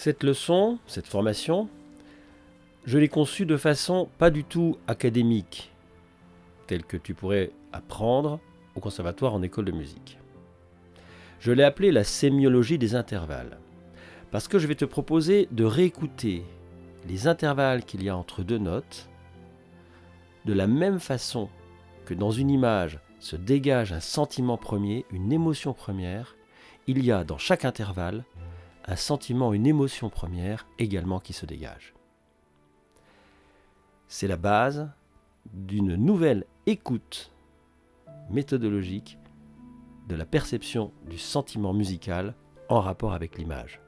Cette leçon, cette formation, je l'ai conçue de façon pas du tout académique, telle que tu pourrais apprendre au conservatoire en école de musique. Je l'ai appelée la sémiologie des intervalles, parce que je vais te proposer de réécouter les intervalles qu'il y a entre deux notes, de la même façon que dans une image se dégage un sentiment premier, une émotion première, il y a dans chaque intervalle un sentiment, une émotion première également qui se dégage. C'est la base d'une nouvelle écoute méthodologique de la perception du sentiment musical en rapport avec l'image.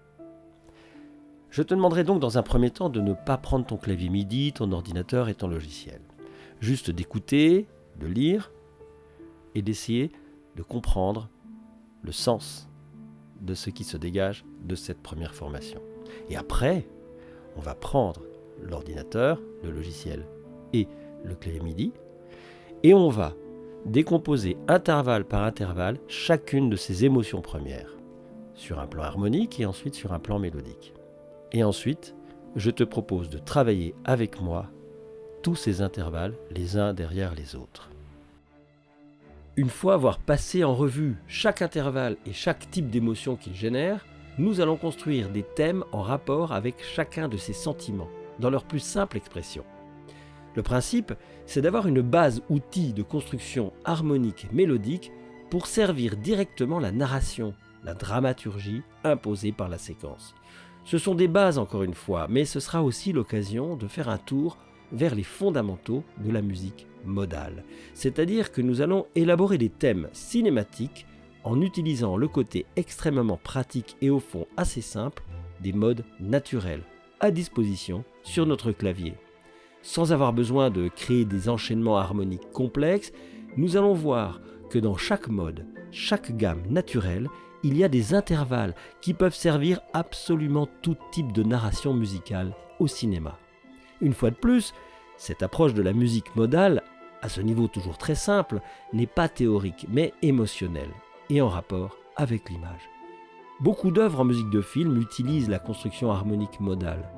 Je te demanderai donc dans un premier temps de ne pas prendre ton clavier MIDI, ton ordinateur et ton logiciel. Juste d'écouter, de lire et d'essayer de comprendre le sens de ce qui se dégage de cette première formation. Et après, on va prendre l'ordinateur, le logiciel et le clavier MIDI et on va décomposer intervalle par intervalle chacune de ces émotions premières sur un plan harmonique et ensuite sur un plan mélodique. Et ensuite, je te propose de travailler avec moi tous ces intervalles les uns derrière les autres. Une fois avoir passé en revue chaque intervalle et chaque type d'émotion qu'il génère, nous allons construire des thèmes en rapport avec chacun de ces sentiments, dans leur plus simple expression. Le principe, c'est d'avoir une base outil de construction harmonique et mélodique pour servir directement la narration, la dramaturgie imposée par la séquence. Ce sont des bases encore une fois, mais ce sera aussi l'occasion de faire un tour vers les fondamentaux de la musique modale. C'est-à-dire que nous allons élaborer des thèmes cinématiques en utilisant le côté extrêmement pratique et au fond assez simple des modes naturels à disposition sur notre clavier. Sans avoir besoin de créer des enchaînements harmoniques complexes, nous allons voir que dans chaque mode, chaque gamme naturelle, il y a des intervalles qui peuvent servir absolument tout type de narration musicale au cinéma. Une fois de plus, cette approche de la musique modale, à ce niveau toujours très simple, n'est pas théorique mais émotionnelle et en rapport avec l'image. Beaucoup d'œuvres en musique de film utilisent la construction harmonique modale.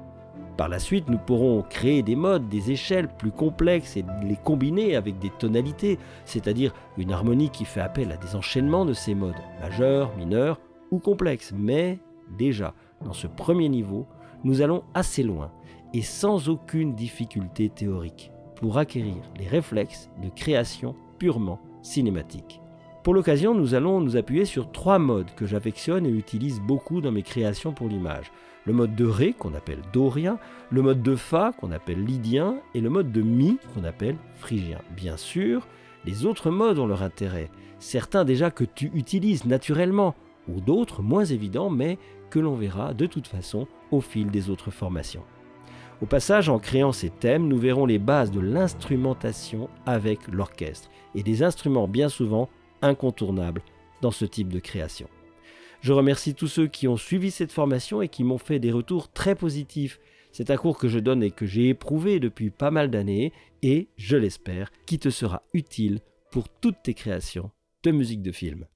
Par la suite, nous pourrons créer des modes, des échelles plus complexes et les combiner avec des tonalités, c'est-à-dire une harmonie qui fait appel à des enchaînements de ces modes, majeurs, mineurs ou complexes. Mais déjà, dans ce premier niveau, nous allons assez loin et sans aucune difficulté théorique pour acquérir les réflexes de création purement cinématique. Pour l'occasion, nous allons nous appuyer sur 3 modes que j'affectionne et utilise beaucoup dans mes créations pour l'image. Le mode de Ré, qu'on appelle dorien, le mode de Fa, qu'on appelle lydien, et le mode de Mi, qu'on appelle phrygien. Bien sûr, les autres modes ont leur intérêt, certains déjà que tu utilises naturellement, ou d'autres moins évidents, mais que l'on verra de toute façon au fil des autres formations. Au passage, en créant ces thèmes, nous verrons les bases de l'instrumentation avec l'orchestre, et des instruments bien souvent incontournables dans ce type de création. Je remercie tous ceux qui ont suivi cette formation et qui m'ont fait des retours très positifs. C'est un cours que je donne et que j'ai éprouvé depuis pas mal d'années et, je l'espère, qui te sera utile pour toutes tes créations de musique de film.